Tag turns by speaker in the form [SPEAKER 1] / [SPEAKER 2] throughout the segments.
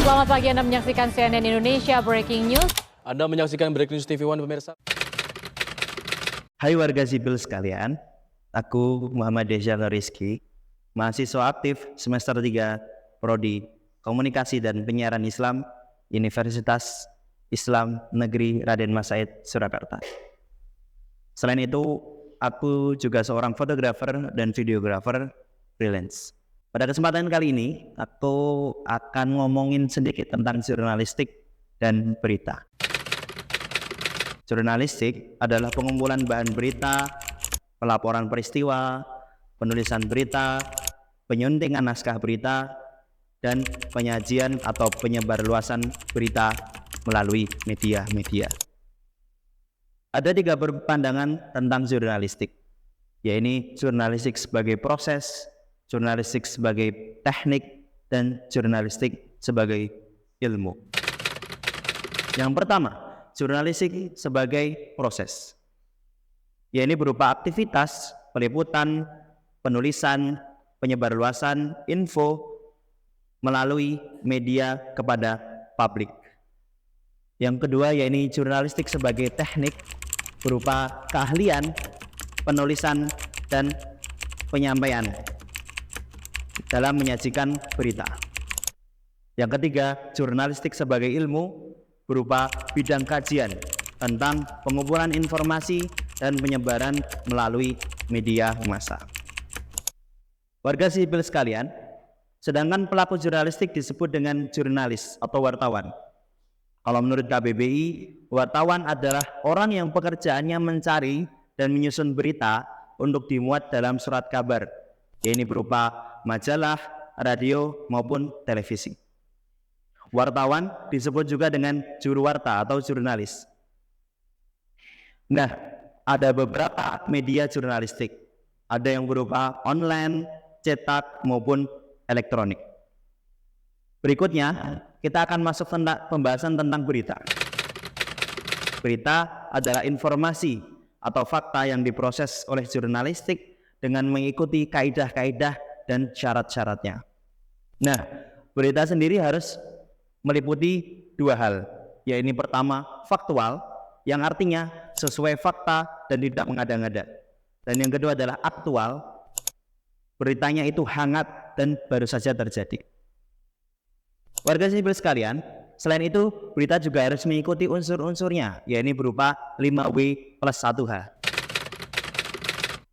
[SPEAKER 1] Selamat pagi, Anda menyaksikan CNN Indonesia Breaking News.
[SPEAKER 2] Anda menyaksikan Breaking News TV One, pemirsa.
[SPEAKER 3] Hai warga sipil sekalian, aku Muhammad Dejan Rizky, mahasiswa aktif semester 3 Prodi Komunikasi dan Penyiaran Islam, Universitas Islam Negeri Raden Mas Said, Surakarta. Selain itu, aku juga seorang fotografer dan videografer freelance. Pada kesempatan kali ini, aku akan ngomongin sedikit tentang jurnalistik dan berita. Jurnalistik adalah pengumpulan bahan berita, pelaporan peristiwa, penulisan berita, penyuntingan naskah berita, dan penyajian atau penyebarluasan berita melalui media-media. Ada 3 pandangan tentang jurnalistik, yaitu jurnalistik sebagai proses, jurnalistik sebagai teknik, dan jurnalistik sebagai ilmu. Yang pertama, jurnalistik sebagai proses, yaitu berupa aktivitas peliputan, penulisan, penyebarluasan info melalui media kepada publik. Yang kedua, yaitu jurnalistik sebagai teknik, berupa keahlian, penulisan, dan penyampaian dalam menyajikan berita. Yang ketiga, jurnalistik sebagai ilmu, berupa bidang kajian tentang pengumpulan informasi dan penyebaran melalui media massa. Warga sipil sekalian, sedangkan pelaku jurnalistik disebut dengan jurnalis atau wartawan. Kalau menurut KBBI, wartawan adalah orang yang pekerjaannya mencari dan menyusun berita untuk dimuat dalam surat kabar, yaitu berupa majalah, radio, maupun televisi. Wartawan disebut juga dengan juruwarta atau jurnalis. Nah, ada beberapa media jurnalistik. Ada yang berupa online, cetak, maupun elektronik. Berikutnya, kita akan masuk pembahasan tentang berita. Berita adalah informasi atau fakta yang diproses oleh jurnalistik dengan mengikuti kaidah-kaidah dan syarat-syaratnya. Nah, berita sendiri harus meliputi 2 hal, yaitu pertama, faktual, yang artinya sesuai fakta dan tidak mengada-ngada. Dan yang kedua adalah aktual, beritanya itu hangat dan baru saja terjadi. Warga sipil sekalian, selain itu berita juga harus mengikuti unsur-unsurnya, yaitu berupa 5W plus 1H.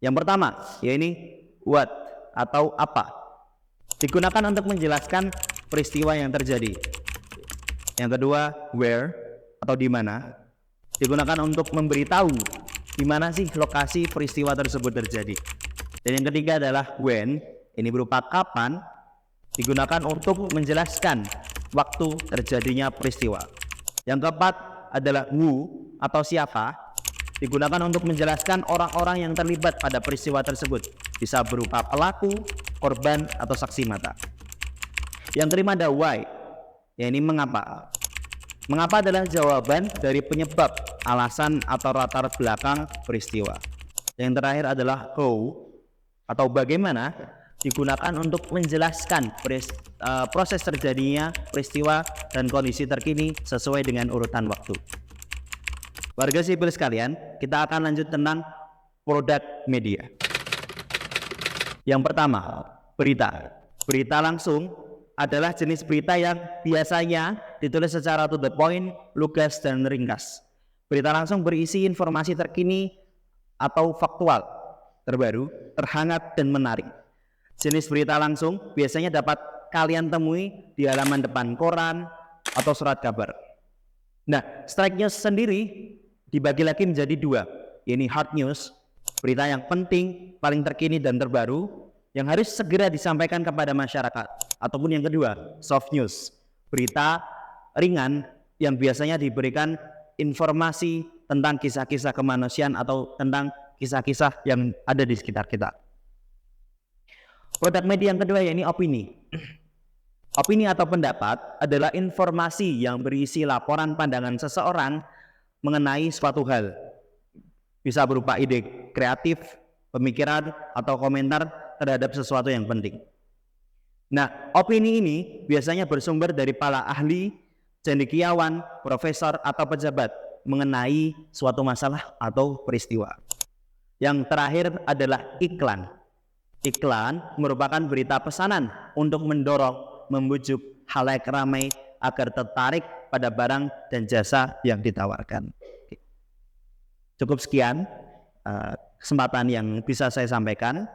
[SPEAKER 3] Yang pertama, yaitu what atau apa, digunakan untuk menjelaskan peristiwa yang terjadi. Yang kedua, where atau di mana, digunakan untuk memberitahu di mana sih lokasi peristiwa tersebut terjadi. Dan yang ketiga adalah when, ini berupa kapan, digunakan untuk menjelaskan waktu terjadinya peristiwa. Yang keempat adalah who atau siapa, digunakan untuk menjelaskan orang-orang yang terlibat pada peristiwa tersebut, bisa berupa pelaku, korban, atau saksi mata. Yang kelima ada why, yaitu mengapa. Mengapa adalah jawaban dari penyebab, alasan, atau latar belakang peristiwa. Yang terakhir adalah how atau bagaimana, digunakan untuk menjelaskan proses terjadinya peristiwa dan kondisi terkini sesuai dengan urutan waktu. Warga sipil sekalian, kita akan lanjut tentang produk media. Yang pertama, berita. Berita langsung adalah jenis berita yang biasanya ditulis secara to the point, lugas, dan ringkas. Berita langsung berisi informasi terkini atau faktual, terbaru, terhangat, dan menarik. Jenis berita langsung biasanya dapat kalian temui di halaman depan koran atau surat kabar. Nah, strike news sendiri dibagi lagi menjadi 2. Ini hard news, berita yang penting, paling terkini dan terbaru, yang harus segera disampaikan kepada masyarakat. Ataupun yang kedua, soft news, berita ringan yang biasanya diberikan informasi tentang kisah-kisah kemanusiaan atau tentang kisah-kisah yang ada di sekitar kita. Produk media yang kedua yaitu opini. Opini atau pendapat adalah informasi yang berisi laporan pandangan seseorang mengenai suatu hal. Bisa berupa ide kreatif, pemikiran, atau komentar terhadap sesuatu yang penting. Nah, opini ini biasanya bersumber dari para ahli, cendekiawan, profesor, atau pejabat mengenai suatu masalah atau peristiwa. Yang terakhir adalah iklan. Iklan merupakan berita pesanan untuk mendorong, membujuk khalayak ramai agar tertarik pada barang dan jasa yang ditawarkan. Cukup sekian kesempatan yang bisa saya sampaikan,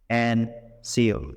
[SPEAKER 3] and see you.